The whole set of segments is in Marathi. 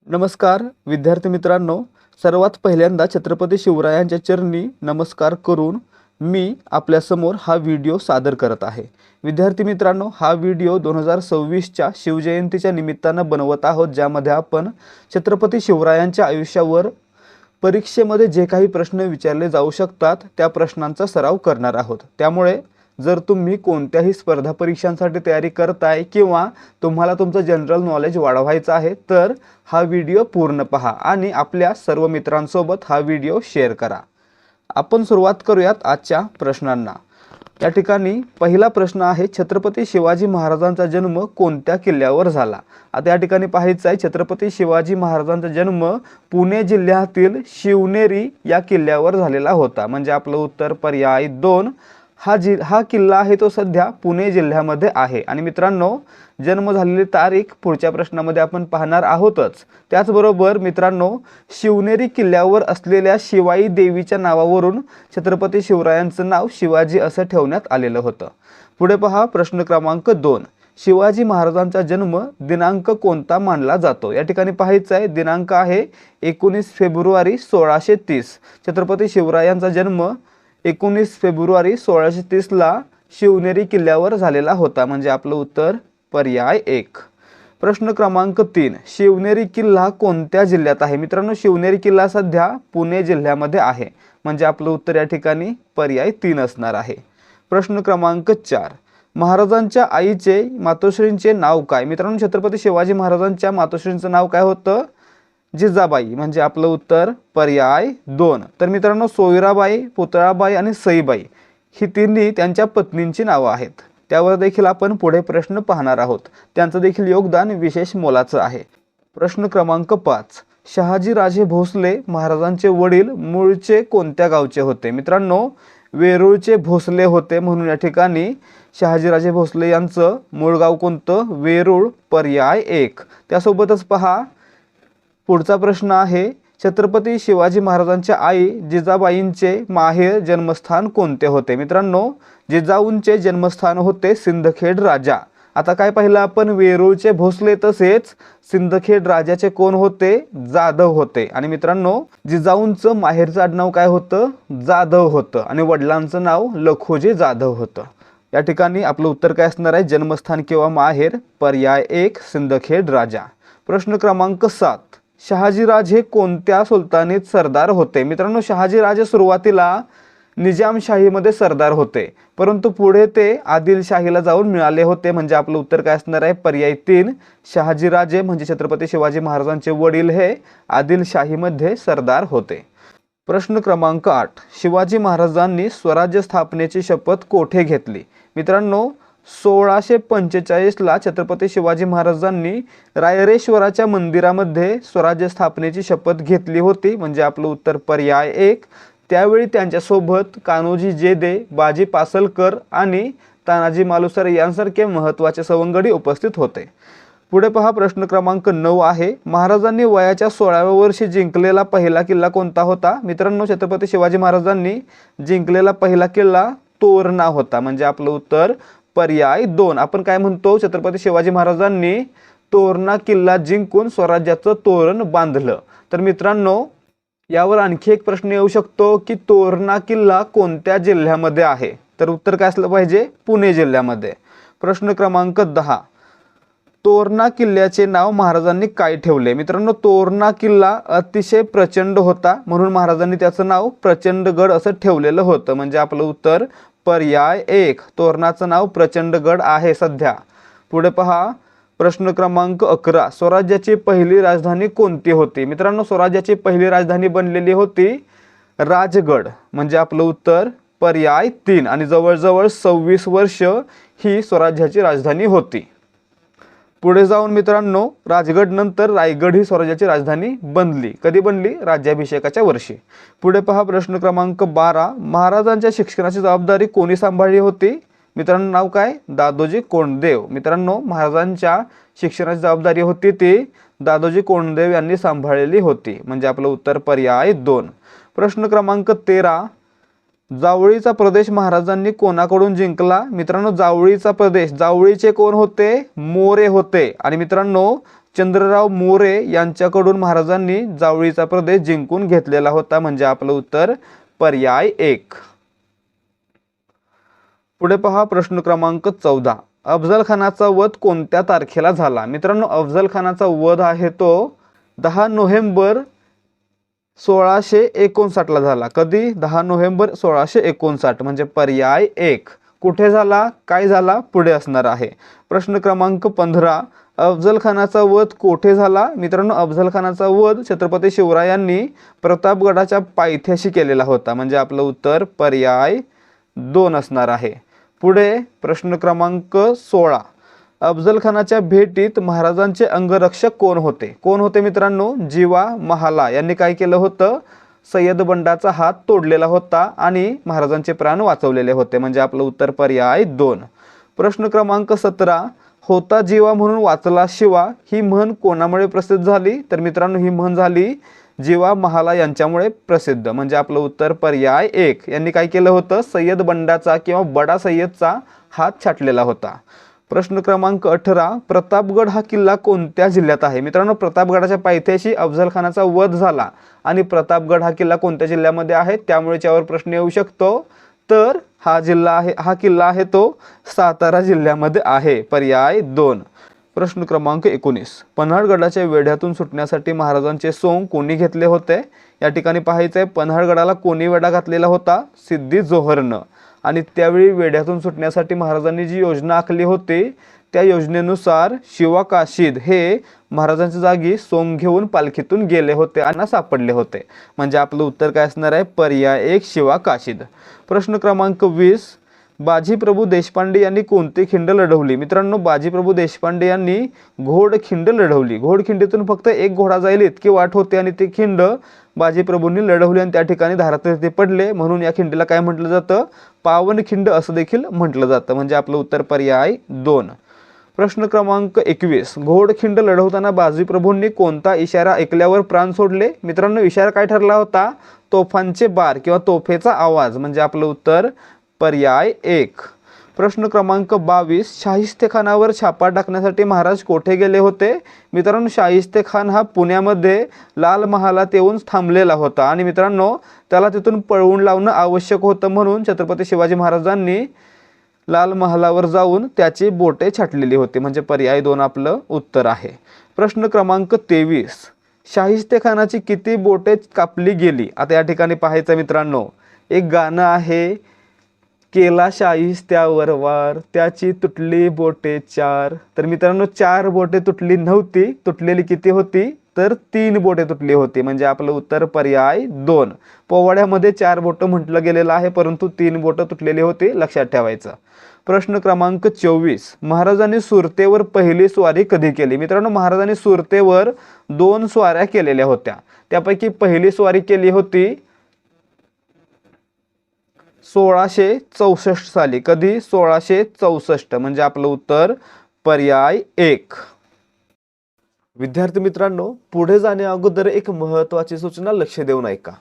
नमस्कार विद्यार्थी मित्रांनो, सर्वात पहिल्यांदा छत्रपती शिवरायांच्या चरणी नमस्कार करून मी आपल्यासमोर हा व्हिडिओ सादर करत आहे। विद्यार्थी मित्रांनो, हा व्हिडिओ 2026च्या शिवजयंतीच्या निमित्तानं बनवत आहोत, ज्यामध्ये आपण छत्रपती शिवरायांच्या आयुष्यावर परीक्षेमध्ये जे काही प्रश्न विचारले जाऊ शकतात त्या प्रश्नांचा सराव करणार आहोत। त्यामुळे जर तुम्ही कोणत्याही स्पर्धा परीक्षांसाठी तयारी करताय किंवा तुम्हाला तुमचं जनरल नॉलेज वाढवायचं आहे तर हा व्हिडिओ पूर्ण पहा आणि आपल्या सर्व मित्रांसोबत हा व्हिडिओ शेअर करा। आपण सुरुवात करूयात आजच्या प्रश्नांना। या ठिकाणी पहिला प्रश्न आहे, छत्रपती शिवाजी महाराजांचा जन्म कोणत्या किल्ल्यावर झाला? आता या ठिकाणी पाहायचं आहे, छत्रपती शिवाजी महाराजांचा जन्म पुणे जिल्ह्यातील शिवनेरी या किल्ल्यावर झालेला होता। म्हणजे आपलं उत्तर पर्याय 2 हा किल्ला आहे तो सध्या पुणे जिल्ह्यामध्ये आहे। आणि मित्रांनो, जन्म झालेली तारीख पुढच्या प्रश्नामध्ये आपण पाहणार आहोतच। त्याचबरोबर मित्रांनो, शिवनेरी किल्ल्यावर असलेल्या शिवाई देवीच्या नावावरून छत्रपती शिवरायांचं नाव शिवाजी असं ठेवण्यात आलेलं होतं। पुढे पहा प्रश्न क्रमांक 2, शिवाजी महाराजांचा जन्म दिनांक कोणता मानला जातो? या ठिकाणी पाहायचं आहे, दिनांक आहे 19 फेब्रुवारी 1630। छत्रपती शिवरायांचा जन्म 19 फेब्रुवारी 1630ला शिवनेरी किल्ल्यावर झालेला होता। म्हणजे आपलं उत्तर पर्याय 1। प्रश्न क्रमांक 3, शिवनेरी किल्ला कोणत्या जिल्ह्यात आहे? मित्रांनो, शिवनेरी किल्ला सध्या पुणे जिल्ह्यामध्ये आहे। म्हणजे आपलं उत्तर या ठिकाणी पर्याय 3 असणार आहे। प्रश्न क्रमांक 4, महाराजांच्या आईचे मातोश्रींचे नाव काय? मित्रांनो, छत्रपती शिवाजी महाराजांच्या मातोश्रींचं नाव काय होतं? जिजाबाई। म्हणजे आपलं उत्तर पर्याय 2। तर मित्रांनो, सोयराबाई, पुतळाबाई आणि सईबाई ही तिन्ही त्यांच्या पत्नींची नावं आहेत। त्यावर देखील आपण पुढे प्रश्न पाहणार आहोत। त्यांचं देखील योगदान विशेष मोलाचं आहे। प्रश्न क्रमांक 5, शहाजीराजे भोसले महाराजांचे वडील मूळचे कोणत्या गावचे होते? मित्रांनो, वेरूळचे भोसले होते, म्हणून या ठिकाणी शहाजीराजे भोसले यांचं मूळ गाव कोणतं? वेरूळ, पर्याय 1। त्यासोबतच पहा पुढचा प्रश्न आहे, छत्रपती शिवाजी महाराजांच्या आई जिजाबाईंचे माहेर जन्मस्थान कोणते होते? मित्रांनो, जिजाऊंचे जन्मस्थान होते सिंदखेड राजा। आता काय पाहिलं आपण? वेरूळचे भोसले तसेच सिंदखेड राजाचे कोण होते? जाधव होते। आणि मित्रांनो, जिजाऊंचं माहेरचं आडनाव काय होतं? जाधव होतं आणि वडिलांचं नाव लखोजी जाधव होतं। या ठिकाणी आपलं उत्तर काय असणार आहे? जन्मस्थान किंवा माहेर, पर्याय 1 सिंदखेड राजा। प्रश्न क्रमांक 7, शहाजीराजे कोणत्या सुलतानीत सरदार होते? मित्रांनो, शहाजीराजे सुरुवातीला निजामशाहीमध्ये सरदार होते, परंतु पुढे ते आदिलशाहीला जाऊन मिळाले होते। म्हणजे आपलं उत्तर काय असणार आहे? पर्याय 3 शहाजीराजे म्हणजे छत्रपती शिवाजी महाराजांचे वडील हे आदिलशाहीमध्ये सरदार होते। प्रश्न क्रमांक 8, शिवाजी महाराजांनी स्वराज्य स्थापनेची शपथ कोठे घेतली? मित्रांनो, 1645ला छत्रपती शिवाजी महाराजांनी रायरेश्वराच्या मंदिरामध्ये स्वराज्य स्थापनेची शपथ घेतली होती। म्हणजे आपलं उत्तर पर्याय 1। त्यावेळी त्यांच्यासोबत कान्होजी जेदे, बाजी पासलकर आणि तानाजी मालुसरे यांसारखे महत्त्वाचे सवंगडी उपस्थित होते। पुढे पहा प्रश्न क्रमांक 9 आहे, महाराजांनी वयाच्या 16व्या वर्षी जिंकलेला पहिला किल्ला कोणता होता? मित्रांनो, छत्रपती शिवाजी महाराजांनी जिंकलेला पहिला किल्ला तोरणा होता। म्हणजे आपलं उत्तर पर्याय 2। आपण काय म्हणतो? छत्रपती शिवाजी महाराजांनी तोरणा किल्ला जिंकून स्वराज्याचं तोरण बांधलं। तर मित्रांनो, यावर आणखी एक प्रश्न येऊ शकतो की तोरणा किल्ला कोणत्या जिल्ह्यामध्ये आहे? तर उत्तर काय असलं पाहिजे? पुणे जिल्ह्यामध्ये। प्रश्न क्रमांक 10, तोरणा किल्ल्याचे नाव महाराजांनी काय ठेवले? मित्रांनो, तोरणा किल्ला अतिशय प्रचंड होता, म्हणून महाराजांनी त्याचं नाव प्रचंडगड असं ठेवलेलं होतं। म्हणजे आपलं उत्तर पर्याय 1 तोरणाचं नाव प्रचंडगड आहे सध्या। पुढे पहा प्रश्न क्रमांक 11, स्वराज्याची पहिली राजधानी कोणती होती? मित्रांनो, स्वराज्याची पहिली राजधानी बनलेली होती राजगड। म्हणजे आपलं उत्तर पर्याय 3 आणि जवळजवळ 26 वर्ष ही स्वराज्याची राजधानी होती। पुढे जाऊन मित्रांनो, राजगड नंतर रायगड ही स्वराज्याची राजधानी बनली। कधी बनली? राज्याभिषेकाच्या वर्षी। पुढे पहा प्रश्न क्रमांक 12, महाराजांच्या शिक्षणाची जबाबदारी कोणी सांभाळली होती? मित्रांनो, नाव काय? दादोजी कोंडदेव। मित्रांनो, महाराजांच्या शिक्षणाची जबाबदारी होती ती दादोजी कोंडदेव यांनी सांभाळलेली होती। म्हणजे आपलं उत्तर पर्याय 2। प्रश्न क्रमांक 13, जावळीचा प्रदेश महाराजांनी कोणाकडून जिंकला? मित्रांनो, जावळीचा प्रदेश, जावळीचे कोण होते? मोरे होते। आणि मित्रांनो, चंद्रराव मोरे यांच्याकडून महाराजांनी जावळीचा प्रदेश जिंकून घेतलेला होता, म्हणजे आपलं उत्तर पर्याय 1. पुढे पहा प्रश्न क्रमांक 14. अफजल खानाचा वध कोणत्या तारखेला झाला? मित्रांनो, अफजल खानाचा वध आहे तो 10 नोव्हेंबर 1659 ला झाला. कधी? 10 नोव्हेंबर 1659, म्हणजे पर्याय 1. कुठे झाला, काय झाला, पुढे असणार आहे. प्रश्न क्रमांक 15. अफजल खानाचा वध कोठे झाला? मित्रांनो, अफजल खानाचा वध छत्रपती शिवरायांनी प्रतापगडाच्या पायथ्याशी केलेला होता, म्हणजे आपलं उत्तर पर्याय 2 असणार आहे. पुढे प्रश्न क्रमांक 16. अफजल खानाच्या भेटीत महाराजांचे अंगरक्षक कोण होते? कोण होते मित्रांनो? जीवा महाला यांनी काय केलं होतं? सय्यद बंडाचा हात तोडलेला होता आणि महाराजांचे प्राण वाचवलेले होते, म्हणजे आपलं उत्तर पर्याय 2. प्रश्न क्रमांक 17. होता जीवा म्हणून वाचला शिवा ही म्हण कोणामुळे प्रसिद्ध झाली? तर मित्रांनो, ही म्हण झाली जीवा महाला यांच्यामुळे प्रसिद्ध, म्हणजे आपलं उत्तर पर्याय 1. यांनी काय केलं होतं? सय्यद बंडाचा किंवा बडा सय्यदचा हात छाटलेला होता. प्रश्न क्रमांक 18. प्रतापगड हा किल्ला कोणत्या जिल्ह्यात आहे? मित्रांनो, प्रतापगडाच्या पायथ्याशी अफजल खानाचा वध झाला आणि प्रतापगड हा किल्ला कोणत्या जिल्ह्यामध्ये आहे? त्यामुळे यावर प्रश्न येऊ शकतो. तर हा किल्ला आहे तो सातारा जिल्ह्यामध्ये आहे, पर्याय 2. प्रश्न क्रमांक 19. पन्हाळगडाच्या वेढ्यातून सुटण्यासाठी महाराजांचे सोंग कोणी घेतले होते? या ठिकाणी पाहायचं आहे, पन्हाळगडाला कोणी वेढा घातलेला होता? सिद्धी जोहरनं. आणि त्यावेळी वेढ्यातून सुटण्यासाठी महाराजांनी जी योजना आखली होती त्या योजनेनुसार शिवा काशीद हे महाराजांच्या जागी सोंग घेऊन पालखीतून गेले होते आणि सापडले होते, म्हणजे आपलं उत्तर काय असणार आहे? पर्याय 1 शिवा काशीद. प्रश्न क्रमांक 20. बाजीप्रभू देशपांडे यांनी कोणती खिंड लढवली? मित्रांनो, बाजीप्रभू देशपांडे यांनी घोडखिंड लढवली. घोडखिंडीतून फक्त एक घोडा जाईल इतकी वाट होते आणि ती खिंड बाजीप्रभूंनी लढवली आणि त्या ठिकाणी धारात ते पडले, म्हणून या खिंडीला काय म्हटलं जातं? पावनखिंड असं देखील म्हटलं जातं, म्हणजे आपलं उत्तर पर्याय 2. प्रश्न क्रमांक 21. घोडखिंड लढवताना बाजीप्रभूंनी कोणता इशारा ऐकल्यावर प्राण सोडले? मित्रांनो, इशारा काय ठरला होता? तोफांचे बार किंवा तोफेचा आवाज, म्हणजे आपलं उत्तर पर्याय 1. प्रश्न क्रमांक 22. शाहिस्तेखानावर छापा टाकण्यासाठी महाराज कोठे गेले होते? मित्रांनो, शाहिस्तेखान हा पुण्यामध्ये लाल महालात येऊन थांबलेला होता आणि मित्रांनो त्याला तिथून पळवून लावणं आवश्यक होतं, म्हणून छत्रपती शिवाजी महाराजांनी लाल महालावर जाऊन त्याची बोटे छाटलेली होती, म्हणजे पर्याय 2 आपलं उत्तर आहे. प्रश्न क्रमांक 23. शाहिस्तेखानाची किती बोटे कापली गेली? आता या ठिकाणी पाहायचं मित्रांनो, एक गाणं आहे, केला शाहिस्त्यावर वार त्याची तुटली बोटे 4. तर मित्रांनो 4 बोटे तुटली नव्हती, तुटलेली किती होती? तर 3 बोटे तुटली होती, म्हणजे आपलं उत्तर पर्याय 2. पोवाड्यामध्ये 4 बोटं म्हटलं गेलेलं आहे, परंतु 3 बोटं तुटलेली होती, लक्षात ठेवायचं. प्रश्न क्रमांक 24. महाराजांनी सुरतेवर पहिली स्वारी कधी केली? मित्रांनो, महाराजांनी सुरतेवर 2 स्वाऱ्या केलेल्या होत्या. त्यापैकी पहिली स्वारी केली होती 1664 साली. कधी? 1664, म्हणजे आपलं उत्तर पर्याय 1. विद्यार्थी मित्रांनो, पुढे जाण्या अगोदर एक महत्त्वाची सूचना लक्ष देऊन ऐका.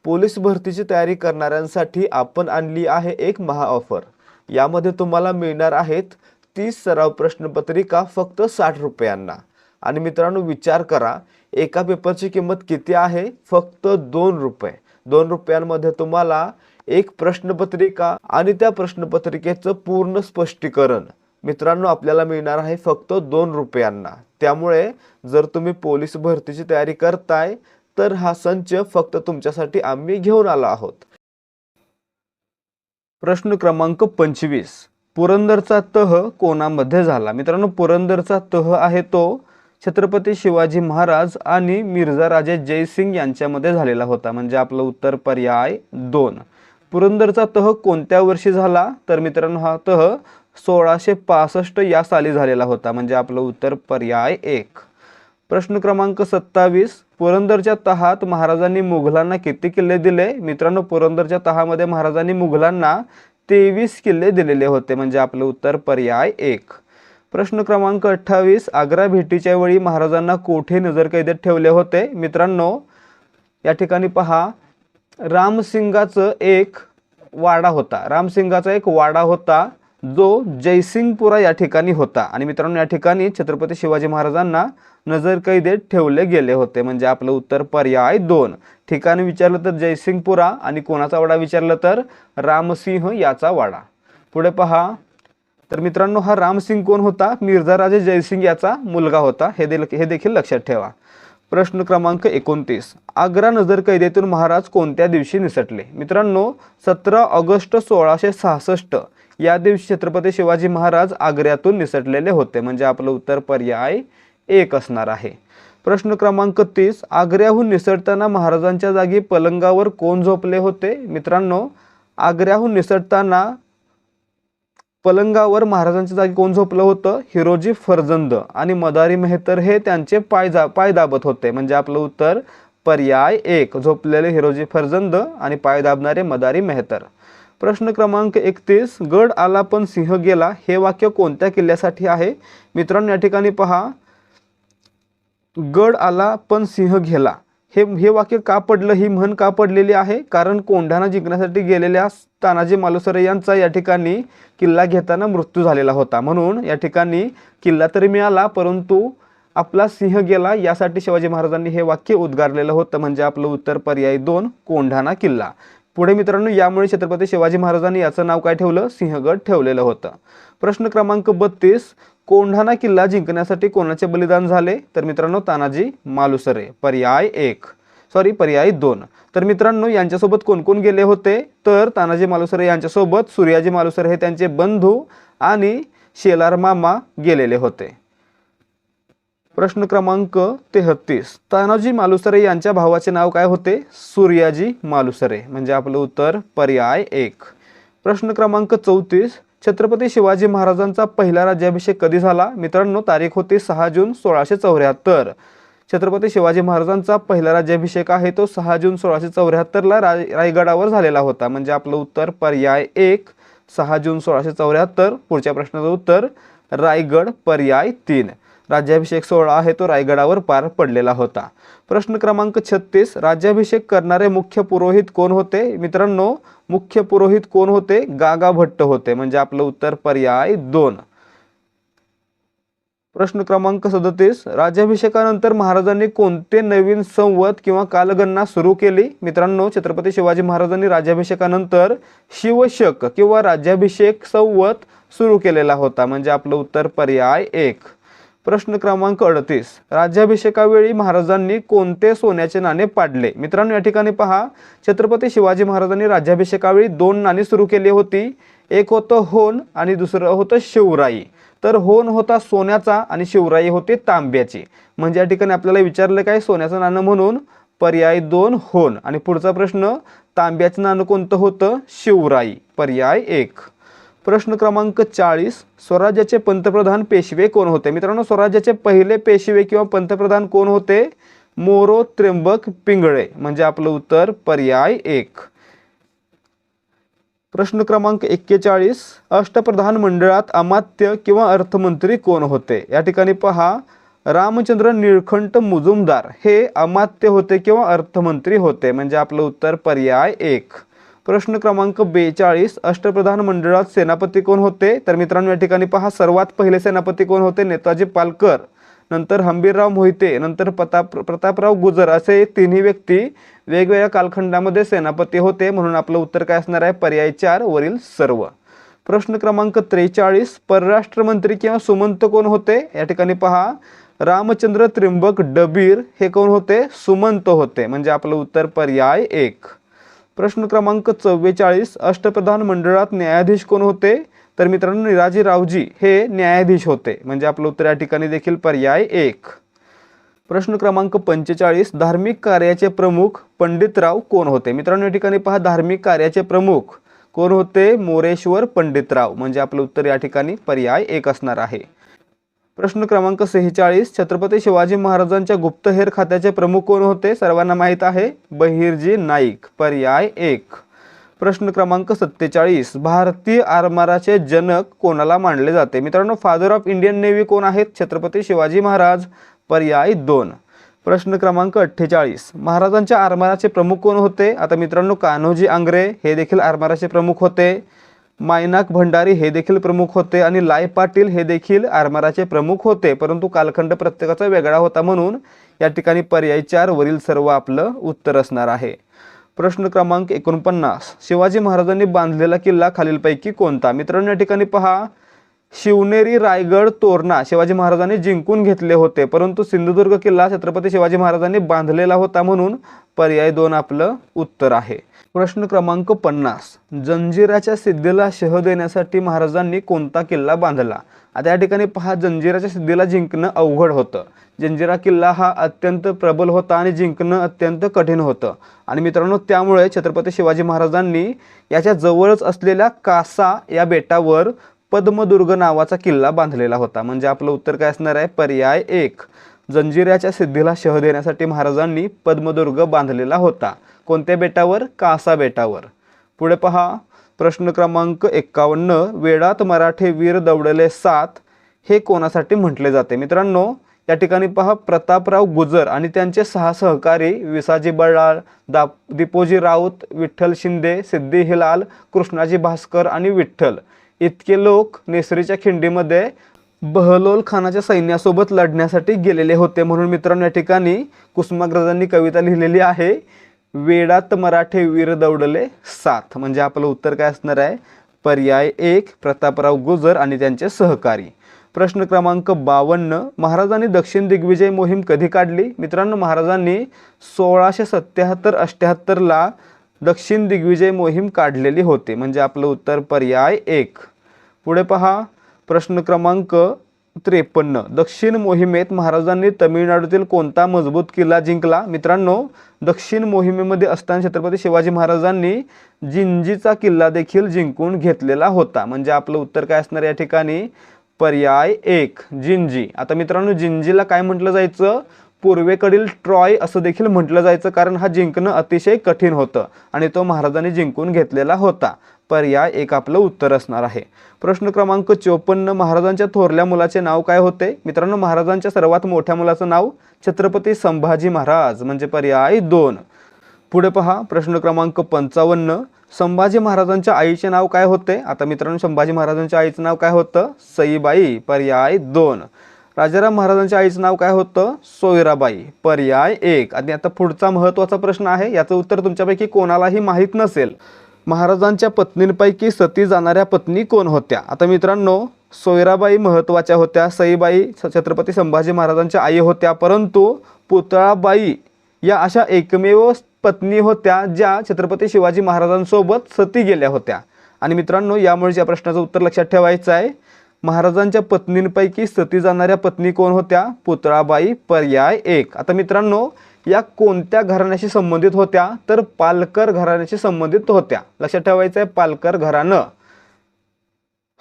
पोलीस भरतीची तयारी करणाऱ्यांसाठी आपण आणली आहे एक महा ऑफर. यामध्ये तुम्हाला मिळणार आहेत 30 सराव प्रश्नपत्रिका फक्त 60 रुपयांना. आणि मित्रांनो, विचार करा, एका पेपरची किंमत किती आहे? फक्त 2 रुपये. 2 रुपयांमध्ये तुम्हाला एक प्रश्नपत्रिका आणि त्या प्रश्नपत्रिकेचं पूर्ण स्पष्टीकरण मित्रांनो आपल्याला मिळणार आहे फक्त 2 रुपयांना. त्यामुळे जर तुम्ही पोलीस भरतीची तयारी करताय तर हा संच फक्त तुमच्यासाठी आम्ही घेऊन आलो आहोत. प्रश्न क्रमांक 25. पुरंदरचा तह कोणामध्ये झाला? मित्रांनो, पुरंदरचा तह आहे तो छत्रपती शिवाजी महाराज आणि मिर्झा राजे जयसिंग यांच्यामध्ये झालेला होता, म्हणजे आपलं उत्तर पर्याय 2. पुरंदरचा तह कोणत्या वर्षी झाला? तर मित्रांनो, हा तह 1665 या साली झालेला होता, म्हणजे आपलं उत्तर पर्याय 1. प्रश्न क्रमांक 27. पुरंदरच्या तहात महाराजांनी मुघलांना किती किल्ले दिले? मित्रांनो, पुरंदरच्या तहामध्ये महाराजांनी मुघलांना 23 किल्ले दिलेले होते, म्हणजे आपलं उत्तर पर्याय 1. प्रश्न क्रमांक 28. आग्रा भेटीच्या वेळी महाराजांना कोठे नजरकैदेत ठेवले होते? मित्रांनो, या ठिकाणी पहा, रामसिंगाचा एक वाडा होता. जो जयसिंगपुरा या ठिकाणी होता। आणि मित्रांनो, या ठिकाणी छत्रपती शिवाजी महाराजांना नजरकैदेत ठेवले गेले होते, म्हणजे आपलं उत्तर पर्याय 2। ठिकाण विचारलं तर जयसिंगपुरा, आणि कोणाचा वाडा विचारलं तर रामसिंह याचा वाडा। पुढे पहा, तर मित्रांनो हा रामसिंग कोण होता? मिर्झा राजे जयसिंग याचा मुलगा होता, हे देखील लक्षात ठेवा। प्रश्न क्रमांक 29, आग्रा नजरकैदेतून महाराज कोणत्या दिवशी निसटले? मित्रांनो 17 ऑगस्ट 1666 या दिवशी छत्रपती शिवाजी महाराज आग्र्यातून निसटलेले होते, म्हणजे आपलं उत्तर पर्याय 1 असणार आहे। प्रश्न क्रमांक 30, आग्र्याहून निसटताना महाराजांच्या जागी पलंगावर कोण झोपले होते? मित्रांनो आग्र्याहून निसटताना पलंगावर महाराजांच्या जागी कोण झोपलं होतं? हिरोजी फर्जंद आणि मदारी मेहतर हे त्यांचे पाय दाबत होते, म्हणजे आपलं उत्तर पर्याय 1। झोपलेले हिरोजी फर्जंद आणि पाय दाबणारे मदारी मेहतर। प्रश्न क्रमांक 31, गड आला पण सिंह गेला हे वाक्य कोणत्या किल्ल्यासाठी आहे? मित्रांनो या ठिकाणी पहा, गड आला पण सिंह गेला हे वाक्य का पडलं, ही म्हण का पडलेली आहे? कारण कोंढाणा जिंकण्यासाठी गेलेल्या तानाजी मालुसरे यांचा या ठिकाणी किल्ला घेताना मृत्यू झालेला होता, म्हणून या ठिकाणी किल्ला तरी मिळाला परंतु आपला सिंह गेला, यासाठी शिवाजी महाराजांनी हे वाक्य उद्गारलेलं होतं, म्हणजे आपलं उत्तर पर्याय 2 कोंढाणा किल्ला। पुढे मित्रांनो, यामुळे छत्रपती शिवाजी महाराजांनी याचं नाव काय ठेवलं? सिंहगड ठेवलेलं होतं। प्रश्न क्रमांक 32, कोंढाणा किल्ला जिंकण्यासाठी कोणाचे बलिदान झाले? तर मित्रांनो तानाजी मालुसरे, पर्याय 2। तर मित्रांनो यांच्यासोबत कोण कोण गेले होते? तर तानाजी मालुसरे यांच्यासोबत सूर्याजी मालुसरे हे त्यांचे बंधू आणि शेलार मामा गेलेले होते। प्रश्न क्रमांक 33, तानाजी मालुसरे यांच्या भावाचे नाव काय होते? सूर्याजी मालुसरे, म्हणजे आपलं उत्तर पर्याय 1। प्रश्न क्रमांक 34, छत्रपती शिवाजी महाराजांचा पहिला राज्याभिषेक कधी झाला? मित्रांनो तारीख होती 6 जून 1674। छत्रपती शिवाजी महाराजांचा पहिला राज्याभिषेक आहे तो 6 जून 1674 ला रायगडावर झालेला होता, म्हणजे आपलं उत्तर पर्याय 1 6 जून 1674। पुढच्या प्रश्नाचं उत्तर रायगड, पर्याय 3। राज्याभिषेक सोहळा आहे तो रायगडावर पार पडलेला होता। प्रश्न क्रमांक 36, राज्याभिषेक करणारे मुख्य पुरोहित कोण होते? मित्रांनो मुख्य पुरोहित कोण होते? गागा भट्ट होते, म्हणजे आपलं उत्तर पर्याय 2। प्रश्न क्रमांक 37, राज्याभिषेकानंतर महाराजांनी कोणते नवीन संवत किंवा कालगणना सुरू केली? मित्रांनो छत्रपती शिवाजी महाराजांनी राज्याभिषेकानंतर शिवशक किंवा राज्याभिषेक संवत सुरू केलेला होता, म्हणजे आपलं उत्तर पर्याय 1। प्रश्न क्रमांक 38, राज्याभिषेकावेळी महाराजांनी कोणते सोन्याचे नाणे पाडले? मित्रांनो या ठिकाणी पहा, छत्रपती शिवाजी महाराजांनी राज्याभिषेकावेळी 2 नाणी सुरू केली होती, एक होतं होन आणि दुसरं होतं शिवराई। तर होन होता सोन्याचा आणि शिवराई होती तांब्याची, म्हणजे या ठिकाणी आपल्याला विचारलं काय? सोन्याचं नाणं म्हणून पर्याय 2 होन, आणि पुढचा प्रश्न तांब्याचं नाणं कोणतं होतं? शिवराई, पर्याय 1। प्रश्न क्रमांक 40, स्वराज्याचे पंतप्रधान पेशवे कोण होते? मित्रांनो स्वराज्याचे पहिले पेशवे किंवा पंतप्रधान कोण होते? मोरो त्र्यंबक पिंगळे, म्हणजे आपलं उत्तर पर्याय 1। प्रश्न क्रमांक 41, अष्टप्रधान मंडळात अमात्य किंवा अर्थमंत्री कोण होते? या ठिकाणी पहा, रामचंद्र निळकंठ मुजुमदार हे अमात्य होते किंवा अर्थमंत्री होते, म्हणजे आपलं उत्तर पर्याय 1। प्रश्न क्रमांक 42, अष्टप्रधान मंडळात सेनापती कोण होते? तर मित्रांनो या ठिकाणी पहा, सर्वात पहिले सेनापती कोण होते? नेताजी पालकर, नंतर हंबीरराव मोहिते, नंतर प्रतापराव गुजर, असे तिन्ही व्यक्ती वेगवेगळ्या कालखंडामध्ये सेनापती होते, म्हणून आपलं उत्तर काय असणार आहे? पर्याय 4 वरील सर्व। प्रश्न क्रमांक 43, परराष्ट्र मंत्री किंवा सुमंत कोण होते? या ठिकाणी पहा, रामचंद्र त्र्यंबक डबीर हे कोण होते? सुमंत होते, म्हणजे आपलं उत्तर पर्याय 1। प्रश्न क्रमांक 44, अष्टप्रधान मंडळात न्यायाधीश कोण होते? तर मित्रांनो निराजी रावजी हे न्यायाधीश होते, म्हणजे आपलं उत्तर या ठिकाणी देखील पर्याय 1। प्रश्न क्रमांक 45, धार्मिक कार्याचे प्रमुख पंडितराव कोण होते? मित्रांनो या ठिकाणी पहा, धार्मिक कार्याचे प्रमुख कोण होते? मोरेश्वर पंडितराव, म्हणजे आपलं उत्तर या ठिकाणी पर्याय 1 असणार आहे। प्रश्न क्रमांक 46, छत्रपती शिवाजी महाराजांच्या गुप्तहेर खात्याचे प्रमुख कोण होते? सर्वांना माहित आहे, बहिर्जी नाईक, पर्याय 1। प्रश्न क्रमांक 47, भारतीय आरमाराचे जनक कोणाला मानले जाते? मित्रांनो फादर ऑफ इंडियन नेव्ही कोण आहेत? छत्रपती शिवाजी महाराज, पर्याय 2। प्रश्न क्रमांक 48, महाराजांच्या आरमाराचे प्रमुख कोण होते? आता मित्रांनो कान्होजी आंग्रे हे देखील आरमाराचे प्रमुख होते। मायनाक भंडारी हे देखील प्रमुख होते आणि लाय पाटील हे देखील आरमाराचे प्रमुख होते, परंतु कालखंड प्रत्येकाचा वेगळा होता म्हणून या ठिकाणी पर्याय 4 वरील सर्व आपलं उत्तर असणार आहे। प्रश्न क्रमांक 49, शिवाजी महाराजांनी बांधलेला किल्ला खालीलपैकी कोणता? मित्रांनो या ठिकाणी पहा, शिवनेरी, रायगड, तोरणा शिवाजी महाराजांनी जिंकून घेतले होते, परंतु सिंधुदुर्ग किल्ला छत्रपती शिवाजी महाराजांनी बांधलेला होता म्हणून पर्याय 2 आपलं उत्तर आहे। प्रश्न क्रमांक 50, जंजिराच्या सिद्धीला शह देण्यासाठी महाराजांनी कोणता किल्ला बांधला? आता या ठिकाणी पहा, जंजिराच्या सिद्धीला जिंकणं अवघड होतं। जंजिरा किल्ला हा अत्यंत प्रबल होता आणि जिंकणं अत्यंत कठीण होतं आणि मित्रांनो त्यामुळे छत्रपती शिवाजी महाराजांनी याच्या जवळच असलेल्या कासा या बेटावर पद्मदुर्ग नावाचा किल्ला बांधलेला होता। म्हणजे आपलं उत्तर काय असणार आहे? पर्याय 1। जंजिराच्या सिद्धीला शह देण्यासाठी महाराजांनी पद्मदुर्ग बांधलेला होता। कोणत्या बेटावर? कासा बेटावर। पुढे पहा, प्रश्न क्रमांक 51, वेडात मराठे वीर दौडले 7 हे कोणासाठी म्हटले जाते? मित्रांनो या ठिकाणी पहा, प्रतापराव गुजर आणि त्यांचे 6 सहकारी विसाजी बळाळ, दीपोजी राऊत, विठ्ठल शिंदे, सिद्धी हिलाल, कृष्णाजी भास्कर आणि विठ्ठल इतके लोक नेसरीच्या खिंडीमध्ये बहलोल खानाच्या सैन्यासोबत लढण्यासाठी गेलेले होते। म्हणून मित्रांनो या ठिकाणी कुसुमाग्रजांनी कविता लिहिलेली आहे, वेडात मराठे वीर दौडले 7। म्हणजे आपलं उत्तर काय असणार आहे? पर्याय 1 प्रतापराव गुजर आणि त्यांचे सहकारी। प्रश्न क्रमांक 52, महाराजांनी दक्षिण दिग्विजय मोहीम कधी काढली? मित्रांनो महाराजांनी 1677-78 ला दक्षिण दिग्विजय मोहीम काढलेली होती। म्हणजे आपलं उत्तर पर्याय 1। पुढे पहा, प्रश्न क्रमांक 53, दक्षिण मोहिमेत महाराजांनी तमिळनाडूतील कोणता मजबूत किल्ला जिंकला? मित्रांनो दक्षिण मोहिमेमध्ये असताना छत्रपती शिवाजी महाराजांनी जिंजीचा किल्ला देखील जिंकून घेतलेला होता। म्हणजे आपलं उत्तर काय असणार या ठिकाणी? पर्याय 1 जिंजी। आता मित्रांनो जिंजीला काय म्हटलं जायचं? पूर्वेकडील ट्रॉय असं देखील म्हटलं जायचं, कारण हा जिंकणं अतिशय कठीण होतं आणि तो महाराजांनी जिंकून घेतलेला होता। पर्याय 1 आपलं उत्तर असणार आहे। प्रश्न क्रमांक 54, महाराजांच्या थोरल्या मुलाचे नाव काय होते? मित्रांनो महाराजांच्या सर्वात मोठ्या मुलाचं नाव छत्रपती संभाजी महाराज। म्हणजे पर्याय 2। पुढे पहा, प्रश्न क्रमांक 55, संभाजी महाराजांच्या आईचे नाव काय होते? आता मित्रांनो संभाजी महाराजांच्या आईचं नाव काय होतं? सईबाई। पर्याय 2। राजाराम महाराजांच्या आईचं नाव काय होतं? सोयराबाई। पर्याय 1। आणि आता पुढचा महत्त्वाचा प्रश्न आहे, याचं उत्तर तुमच्यापैकी कोणालाही माहीत नसेल। महाराजांच्या पत्नींपैकी सती जाणाऱ्या पत्नी कोण होत्या? आता मित्रांनो सोयराबाई महत्त्वाच्या होत्या, सईबाई छत्रपती संभाजी महाराजांच्या आई होत्या, परंतु पुतळाबाई या अशा एकमेव पत्नी होत्या ज्या छत्रपती शिवाजी महाराजांसोबत सती गेल्या होत्या। आणि मित्रांनो यामुळे या प्रश्नाचं उत्तर लक्षात ठेवायचं आहे, महाराजांच्या पत्नींपैकी सती जाणाऱ्या पत्नी कोण होत्या? पुतळाबाई। पर्याय 1। आता मित्रांनो या कोणत्या घराण्याशी संबंधित होत्या? तर पालकर घराण्याशी संबंधित होत्या। लक्षात ठेवायचं आहे पालकर घराणं।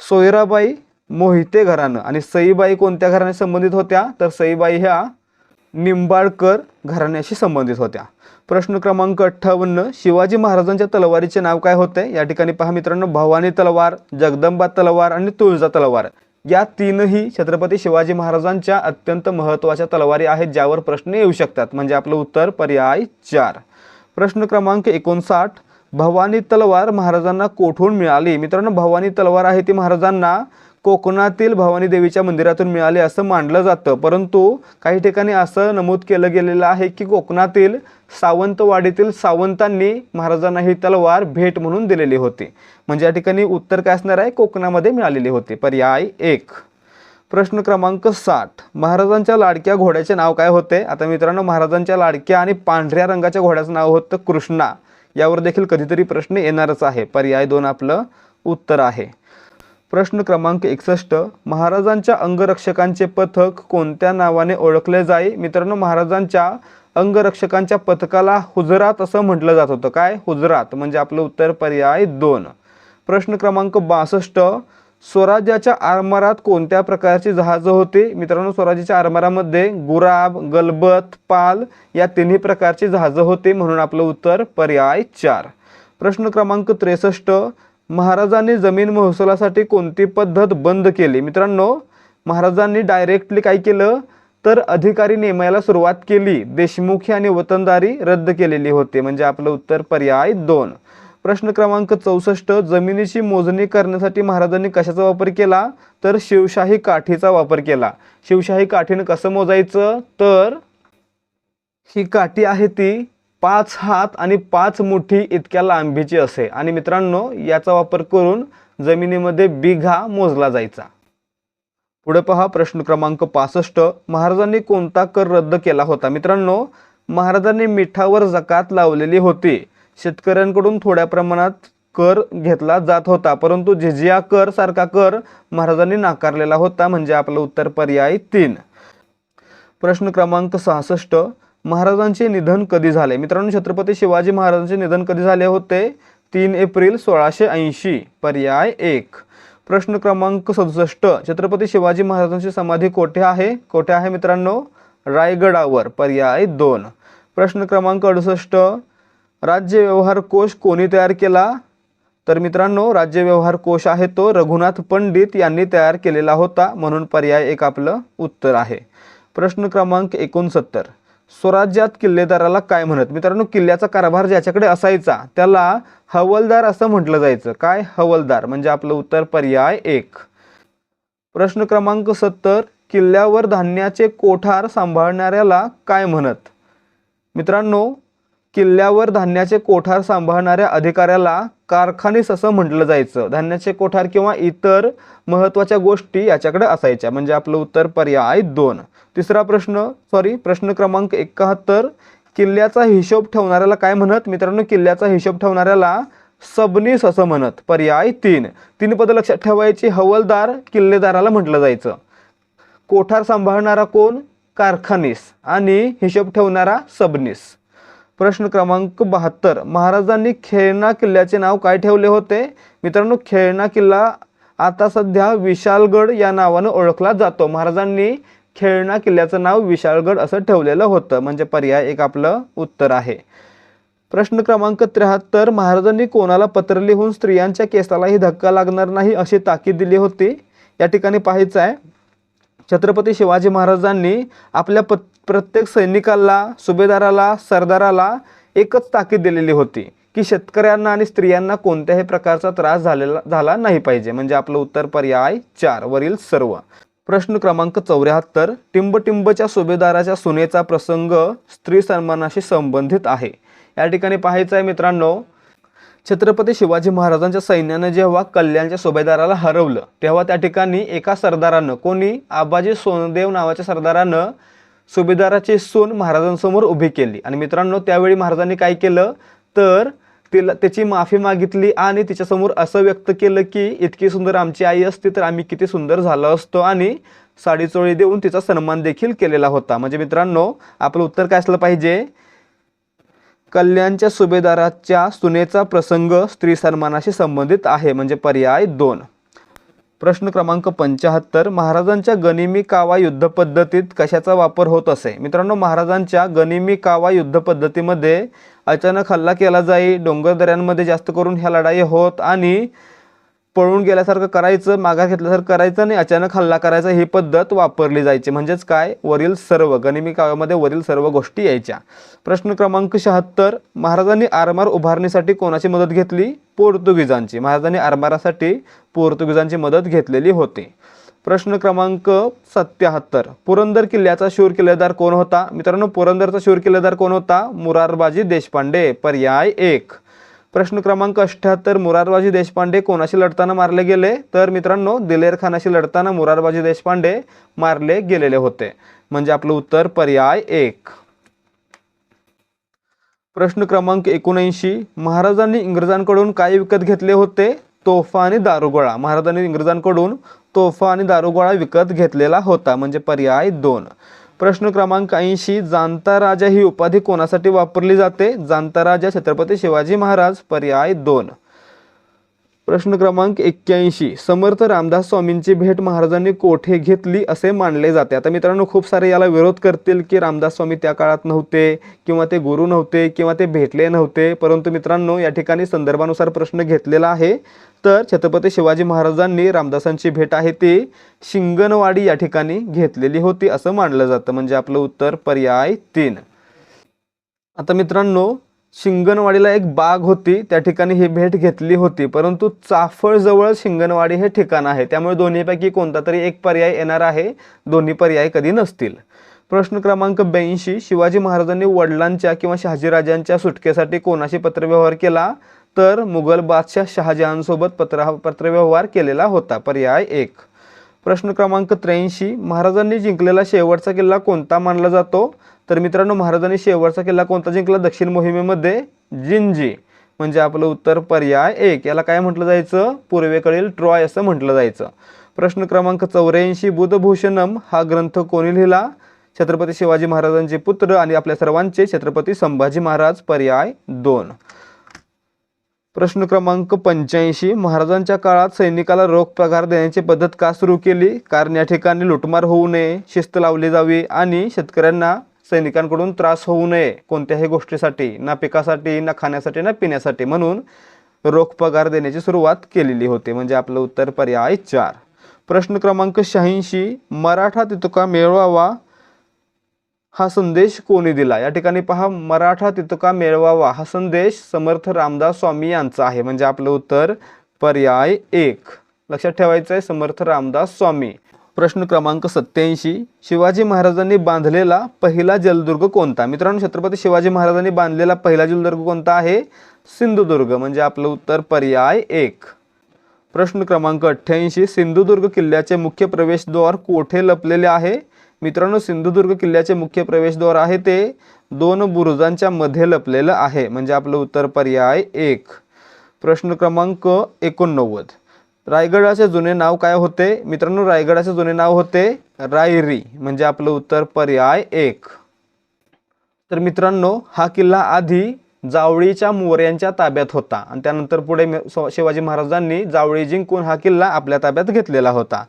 सोयराबाई मोहिते घराणं आणि सईबाई कोणत्या घराण्याशी संबंधित होत्या? तर सईबाई ह्या निंबाळकर घराण्याशी संबंधित होत्या। प्रश्न क्रमांक 58, शिवाजी महाराजांच्या तलवारीचे नाव काय होते? या ठिकाणी पहा मित्रांनो, भवानी तलवार, जगदंबा तलवार आणि तुळजा तलवार या तीनही छत्रपती शिवाजी महाराजांच्या अत्यंत महत्त्वाच्या तलवारी आहेत ज्यावर प्रश्न येऊ शकतात। म्हणजे आपलं उत्तर पर्याय 4। प्रश्न क्रमांक 59, भवानी तलवार महाराजांना कोठून मिळाली? मित्रांनो भवानी तलवार आहे ती महाराजांना कोकणातील भवानी देवीच्या मंदिरातून मिळाले असं मानलं जातं, परंतु काही ठिकाणी असं नमूद केलं गेलेलं आहे की कोकणातील सावंतवाडीतील सावंतांनी महाराजांना ही तलवार भेट म्हणून दिलेली होती। म्हणजे या ठिकाणी उत्तर काय असणार आहे? कोकणामध्ये मिळालेली होती। पर्याय 1। प्रश्न क्रमांक 60, महाराजांच्या लाडक्या घोड्याचे नाव काय होते? आता मित्रांनो महाराजांच्या लाडक्या आणि पांढऱ्या रंगाच्या घोड्याचं नाव होतं कृष्णा। यावर देखील कधीतरी प्रश्न येणारच आहे। पर्याय 2 आपलं उत्तर आहे। प्रश्न क्रमांक 61, महाराजांच्या अंगरक्षकांचे पथक कोणत्या नावाने ओळखले जाई? मित्रांनो महाराजांच्या अंगरक्षकांच्या पथकाला हुजरात असं म्हटलं जात होतं। काय? हुजरात। म्हणजे आपलं उत्तर पर्याय 2। प्रश्न क्रमांक 62, स्वराज्याच्या आरमारात कोणत्या प्रकारची जहाजं होती? मित्रांनो स्वराज्याच्या आरमारामध्ये गुराब, गलबत, पाल या तिन्ही प्रकारची जहाजं होती, म्हणून आपलं उत्तर पर्याय 4। प्रश्न क्रमांक 63, महाराजांनी जमीन महसुलासाठी कोणती पद्धत बंद केली? मित्रांनो महाराजांनी डायरेक्टली काय केलं तर अधिकारी नेमायला सुरुवात केली। देशमुखी आणि वतनदारी रद्द केलेली होती। म्हणजे आपलं उत्तर पर्याय 2। प्रश्न क्रमांक 64, जमिनीची मोजणी करण्यासाठी महाराजांनी कशाचा वापर केला? तर शिवशाही काठीचा वापर केला. शिवशाही काठीने कसं मोजायचं? तर ही काठी आहे ती 5 हात आणि 5 मुठी इतक्या लांबीची असे आणि मित्रांनो याचा वापर करून जमिनीमध्ये बिघा मोजला जायचा. पुढे पहा प्रश्न क्रमांक 65, महाराजांनी कोणता कर रद्द केला होता? मित्रांनो महाराजांनी मिठावर जकात लावलेली होती. शेतकऱ्यांकडून थोड्या प्रमाणात कर घेतला जात होता, परंतु जिजिया कर सारखा कर महाराजांनी नाकारलेला होता. म्हणजे आपलं उत्तर पर्याय 3. प्रश्न क्रमांक 66, महाराजांचे निधन कधी झाले? मित्रांनो छत्रपती शिवाजी महाराजांचे निधन कधी झाले होते? 3 एप्रिल 1680. पर्याय 1. प्रश्न क्रमांक 67, छत्रपती शिवाजी महाराजांची समाधी कोठे आहे? कोठे आहे मित्रांनो? रायगडावर. पर्याय 2. प्रश्न क्रमांक 68, राज्य व्यवहार कोश कोणी तयार केला? तर मित्रांनो राज्य व्यवहार कोश आहे तो रघुनाथ पंडित यांनी तयार केलेला होता, म्हणून पर्याय 1 आपलं उत्तर आहे. प्रश्न क्रमांक 69, स्वराज्यात किल्लेदाराला काय म्हणत? मित्रांनो किल्ल्याचा कारभार ज्याच्याकडे असायचा त्याला हवलदार असं म्हटलं जायचं. काय? हवलदार. म्हणजे आपलं उत्तर पर्याय 1. प्रश्न क्रमांक 70, किल्ल्यावर धान्याचे कोठार सांभाळणाऱ्याला काय म्हणत? मित्रांनो किल्ल्यावर धान्याचे कोठार सांभाळणाऱ्या अधिकाऱ्याला कारखानीस असं म्हटलं जायचं. धान्याचे कोठार किंवा इतर महत्त्वाच्या गोष्टी याच्याकडे असायच्या. म्हणजे आपलं उत्तर पर्याय 2. प्रश्न क्रमांक 71, किल्ल्याचा हिशोब ठेवणाऱ्याला काय म्हणत? मित्रांनो किल्ल्याचा हिशोब ठेवणाऱ्याला सबनीस असं म्हणत. पर्याय 3. 3 पद लक्षात ठेवायची. हवलदार किल्लेदाराला म्हटलं जायचं. कोठार सांभाळणारा कोण? कारखानीस. आणि हिशोब ठेवणारा सबनीस. प्रश्न क्रमांक 72, महाराजांनी खेळणा किल्ल्याचे नाव काय ठेवले होते? मित्रांनो खेळणा किल्ला आता सध्या विशाळगड या नावाने ओळखला जातो. महाराजांनी खेळणा किल्ल्याचं नाव विशाळगड असं ठेवलेलं होतं. म्हणजे पर्याय 1 आपलं उत्तर आहे. प्रश्न क्रमांक 73, महाराजांनी कोणाला पत्र लिहून स्त्रियांच्या केसालाही धक्का लागणार नाही अशी ताकीद दिली होती? या ठिकाणी पाहायचं आहे छत्रपती शिवाजी महाराजांनी आपल्या प्रत्येक सैनिकाला, सुभेदाराला, सरदाराला एकच ताकीद दिलेली होती की शेतकऱ्यांना आणि स्त्रियांना कोणत्याही प्रकारचा त्रास झाला नाही पाहिजे. म्हणजे आपलं उत्तर पर्याय 4 वरील सर्व. प्रश्न क्रमांक 74, टिंबटिंबच्या सुभेदाराच्या सुनेचा प्रसंग स्त्री सन्मानाशी संबंधित आहे. या ठिकाणी पाहायचं आहे मित्रांनो छत्रपती शिवाजी महाराजांच्या सैन्याने जेव्हा कल्याणच्या सुभेदाराला हरवलं तेव्हा त्या ठिकाणी एका सरदारानं, कोणी? आबाजी सोनदेव नावाच्या सरदारानं सुभेदाराची सून महाराजांसमोर उभी केली. आणि मित्रांनो त्यावेळी महाराजांनी काय केलं तर त्याची माफी मागितली आणि तिच्यासमोर असं व्यक्त केलं की इतकी सुंदर आमची आई असती तर आम्ही किती सुंदर झालो असतो, आणि साडी चोळी देऊन तिचा सन्मान देखील केलेला होता. म्हणजे मित्रांनो आपलं उत्तर काय असलं पाहिजे? कल्याणच्या सुभेदाराच्या सुनेचा प्रसंग स्त्री सन्मानाशी संबंधित आहे. म्हणजे पर्याय 2. प्रश्न क्रमांक 75, महाराजांच्या गनिमी कावा युद्ध पद्धतीत कशाचा वापर होत असे? मित्रांनो महाराजांच्या गनिमी कावा युद्ध पद्धतीमध्ये अचानक हल्ला केला जाई, डोंगर दऱ्यांमध्ये जास्त करून ह्या लढाई होत आणि पळून गेल्यासारखं करायचं, माघार घेतल्यासारखं करायचं आणि अचानक हल्ला करायचा ही पद्धत वापरली जायची. म्हणजेच काय? वरील सर्व गनिमी काव्यामध्ये वरील सर्व गोष्टी यायच्या. प्रश्न क्रमांक 76, महाराजांनी आरमार उभारणीसाठी कोणाची मदत घेतली? पोर्तुगीजांची. महाराजांनी आरमारासाठी पोर्तुगीजांची मदत घेतलेली होती. प्रश्न क्रमांक 77, पुरंदर किल्ल्याचा शूर किल्लेदार कोण होता? मित्रांनो पुरंदरचा शूर किल्लेदार कोण होता? मुरारबाजी देशपांडे. पर्याय 1. प्रश्न क्रमांक 78, मुरारबाजी देशपांडे कोणाशी लढताना मारले गेले? तर मित्रांनो दिलेर खानाशी लढताना मुरारबाजी देशपांडे मारले गेलेले होते. म्हणजे आपलं उत्तर पर्याय 1. प्रश्न क्रमांक 79, महाराजांनी इंग्रजांकडून काय विकत घेतले होते? तोफा आणि दारुगोळा. महाराजांनी इंग्रजांकडून तोफा आणि दारुगोळा विकत घेतलेला होता. म्हणजे पर्याय 2. प्रश्न क्रमांक 80, जाणता राजा ही उपाधी कोणासाठी वापरली जाते? जाणता राजा छत्रपती शिवाजी महाराज. पर्याय 2. प्रश्न क्रमांक 81, समर्थ रामदास स्वामींची भेट महाराजांनी कोठे घेतली असे मानले जाते? आता मित्रांनो खूप सारे याला विरोध करतील की रामदास स्वामी त्या काळात नव्हते किंवा ते गुरु नव्हते किंवा ते भेटले नव्हते, परंतु मित्रांनो या ठिकाणी संदर्भानुसार प्रश्न घेतलेला आहे. तर छत्रपती शिवाजी महाराजांनी रामदासांची भेट आहे ती शिंगणवाडी या ठिकाणी घेतलेली होती असं मानलं जातं. म्हणजे आपलं उत्तर पर्याय 3. आता मित्रांनो शिंगणवाडीला एक बाग होती, त्या ठिकाणी ही भेट घेतली होती, परंतु चाफळजवळ शिंगणवाडी हे ठिकाण आहे, त्यामुळे दोन्हीपैकी कोणता तरी एक पर्याय येणार आहे, दोन्ही पर्याय कधी नसतील. प्रश्न क्रमांक 82, शिवाजी महाराजांनी वडिलांच्या किंवा शहाजीराजांच्या सुटकेसाठी कोणाशी पत्रव्यवहार केला? तर मुघल बादशाह शहाजहानसोबत पत्रव्यवहार केलेला होता, पर्याय 1. प्रश्न क्रमांक 83, महाराजांनी जिंकलेला शेवटचा किल्ला कोणता मानला जातो? तर मित्रांनो, महाराजांनी शेवटचा किल्ला कोणता जिंकला दक्षिण मोहिमेमध्ये? जिंजी, म्हणजे आपलं उत्तर पर्याय 1. याला काय म्हटलं जायचं? पूर्वेकडील ट्रॉय असं म्हटलं जायचं. प्रश्न क्रमांक 84, बुधभूषणम हा ग्रंथ कोणी लिहिला? छत्रपती शिवाजी महाराजांचे पुत्र आणि आपल्या सर्वांचे छत्रपती संभाजी महाराज, पर्याय 2. प्रश्न क्रमांक 85, महाराजांच्या काळात सैनिकाला रोख पगार देण्याची पद्धत का सुरू केली? कारण या ठिकाणी लुटमार होऊ नये, शिस्त लावली जावी आणि शेतकऱ्यांना सैनिकांकडून त्रास होऊ नये कोणत्याही गोष्टीसाठी, ना पिकासाठी, ना खाण्यासाठी, ना पिण्यासाठी, म्हणून रोख पगार देण्याची सुरुवात केलेली होती, म्हणजे आपलं उत्तर पर्याय 4. प्रश्न क्रमांक 86, मराठा तितुका मिळवावा हा संदेश कोणी दिला? या ठिकाणी पहा, मराठा तितुका मिळवावा हा संदेश समर्थ रामदास स्वामी यांचा आहे, म्हणजे आपलं उत्तर पर्याय 1. लक्षात ठेवायचं आहे, समर्थ रामदास स्वामी. प्रश्न क्रमांक 87, शिवाजी महाराजांनी बांधलेला पहिला जलदुर्ग कोणता? मित्रांनो, छत्रपती शिवाजी महाराजांनी बांधलेला पहिला जलदुर्ग कोणता आहे? सिंधुदुर्ग, म्हणजे आपलं उत्तर पर्याय 1. प्रश्न क्रमांक 88, सिंधुदुर्ग किल्ल्याचे मुख्य प्रवेशद्वार कोठे लपलेले आहे? मित्रांनो, सिंधुदुर्ग किल्ल्याचे मुख्य प्रवेशद्वार आहे ते 2 बुरुजांच्या मध्ये लपलेलं आहे, म्हणजे आपलं उत्तर पर्याय 1. प्रश्न क्रमांक 89, रायगडाचे जुने नाव काय होते? मित्रांनो, रायगडाचे जुने नाव होते रायरी, म्हणजे आपलं उत्तर पर्याय 1. तर मित्रांनो, हा किल्ला आधी जावळीच्या मोऱ्यांच्या ताब्यात होता आणि त्यानंतर पुढे शिवाजी महाराजांनी जावळी जिंकून हा किल्ला आपल्या ताब्यात घेतलेला होता.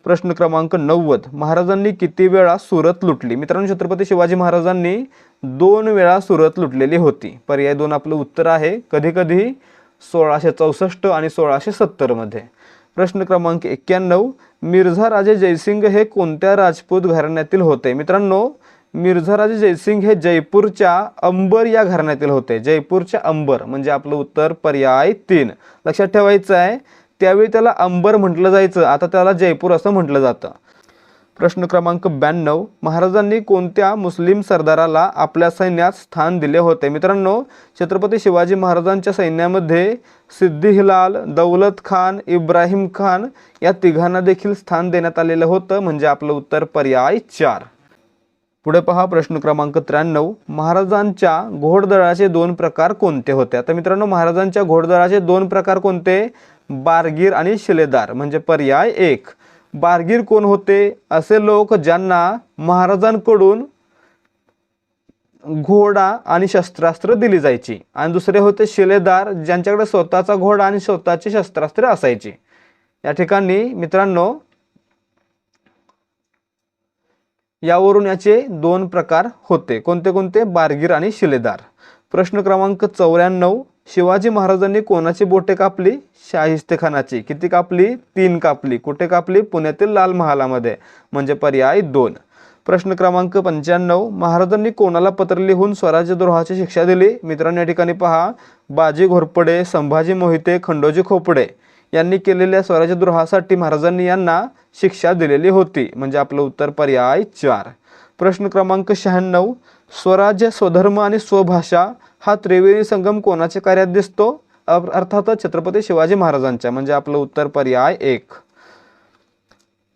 प्रश्न क्रमांक 90, महाराजांनी किती वेळा सुरत लुटली? मित्रांनो, छत्रपती शिवाजी महाराजांनी 2 वेळा सुरत लुटलेली होती, पर्याय 2 आपलं उत्तर आहे. कधी कधी 1664 आणि 1670 मध्ये. प्रश्न क्रमांक 91, मिर्झा राजे जयसिंग हे कोणत्या राजपूत घराण्यातील होते? मित्रांनो, मिर्झा राजे जयसिंग हे जयपूरच्या अंबर या घराण्यातील होते, जयपूरच्या अंबर, म्हणजे आपलं उत्तर पर्याय 3. लक्षात ठेवायचं आहे, त्यावेळी त्याला अंबर म्हटलं जायचं, आता त्याला जयपूर असं म्हटलं जातं. प्रश्न क्रमांक 92, महाराजांनी कोणत्या मुस्लिम सरदाराला आपल्या सैन्यात स्थान दिले होते? मित्रांनो, छत्रपती शिवाजी महाराजांच्या सैन्यामध्ये सिद्दी हिलाल, दौलत खान, इब्राहिम खान या तिघांना देखील स्थान देण्यात आलेलं होतं, म्हणजे आपलं उत्तर पर्याय 4. पुढे पहा, प्रश्न क्रमांक 93, महाराजांच्या घोडदळाचे 2 प्रकार कोणते होते? आता मित्रांनो, महाराजांच्या घोडदळाचे 2 प्रकार कोणते? बारगीर आणि शिलेदार, म्हणजे पर्याय 1. बारगीर कोण होते? असे लोक ज्यांना महाराजांकडून घोडा आणि शस्त्रास्त्र दिली जायची, आणि दुसरे होते शिलेदार, ज्यांच्याकडे स्वतःचा घोडा आणि स्वतःची शस्त्रास्त्रे असायची. या ठिकाणी मित्रांनो, यावरून याचे 2 प्रकार होते, कोणते कोणते? बारगीर आणि शिलेदार. प्रश्न क्रमांक 94, शिवाजी महाराजांनी कोणाची बोटे कापली? शाहिस्तेखानाची. किती कापली? 3 कापली. कुठे कापली? पुण्यातील लाल महालामध्ये, म्हणजे पर्याय 2. प्रश्न क्रमांक 95, महाराजांनी कोणाला पत्र लिहून स्वराज्यद्रोहाची शिक्षा दिली? मित्रांनो, या ठिकाणी पहा, बाजी घोरपडे, संभाजी मोहिते, खंडोजी खोपडे यांनी केलेल्या स्वराज्यद्रोहासाठी महाराजांनी यांना शिक्षा दिलेली होती, म्हणजे आपलं उत्तर पर्याय 4. प्रश्न क्रमांक 96, स्वराज्य, स्वधर्म आणि स्वभाषा हा त्रिवेणी संगम कोणाच्या कार्यात दिसतो? अर्थातच छत्रपती शिवाजी महाराजांच्या, म्हणजे आपलं उत्तर पर्याय 1.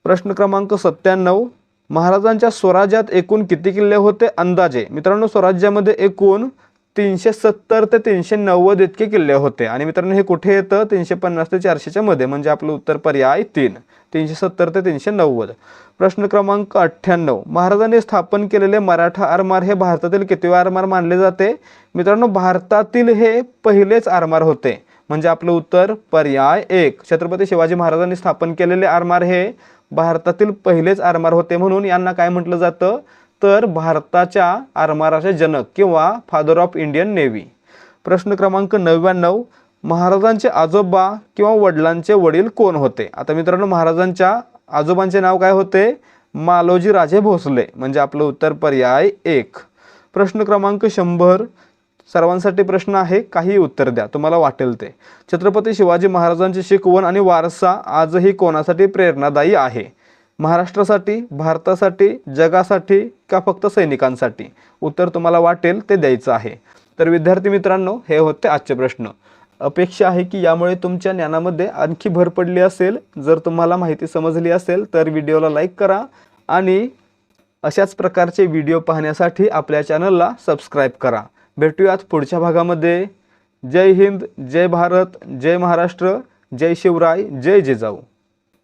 प्रश्न क्रमांक 97, महाराजांच्या स्वराज्यात एकूण किती किल्ले होते अंदाजे? मित्रांनो, स्वराज्यामध्ये एकूण 370 ते 390 इतके किल्ले होते, आणि मित्रांनो हे कुठे येतं? 350 ते 400च्या मध्ये, म्हणजे आपलं उत्तर पर्याय 3. 370 ते 390. प्रश्न क्रमांक 98, महाराजांनी स्थापन केलेले मराठा आरमार हे भारतातील कितवे आरमार मानले जाते? मित्रांनो, भारतातील हे पहिलेच आरमार होते, म्हणजे आपलं उत्तर पर्याय 1. छत्रपती शिवाजी महाराजांनी स्थापन केलेले आरमार हे भारतातील पहिलेच आरमार होते, म्हणून यांना काय म्हटलं जातं? तर भारताच्या आरमाराचे जनक किंवा फादर ऑफ इंडियन नेव्ही. प्रश्न क्रमांक 99, महाराजांचे आजोबा किंवा वडिलांचे वडील कोण होते? आता मित्रांनो, महाराजांच्या आजोबांचे नाव काय होते? मालोजी राजे भोसले, म्हणजे आपलं उत्तर पर्याय 1. प्रश्न क्रमांक 100, सर्वांसाठी प्रश्न आहे, काही उत्तर द्या तुम्हाला वाटेल ते. छत्रपती शिवाजी महाराजांची शिकवण आणि वारसा आजही कोणासाठी प्रेरणादायी आहे? महाराष्ट्रासाठी, भारतासाठी, जगासाठी का फक्त सैनिकांसाठी? उत्तर तुम्हाला वाटेल ते द्यायचं आहे. तर विद्यार्थी मित्रांनो, हे होते आजचे प्रश्न. अपेक्षा आहे की यामुळे तुमच्या ज्ञानामध्ये आणखी भर पडली असेल. जर तुम्हाला माहिती समजली असेल तर व्हिडिओला लाईक करा आणि अशाच प्रकारचे व्हिडिओ पाहण्यासाठी आपल्या चॅनलला सबस्क्राईब करा. भेटूयात पुढच्या भागामध्ये. जय हिंद, जय भारत, जय महाराष्ट्र, जय शिवराय, जय जिजाऊ.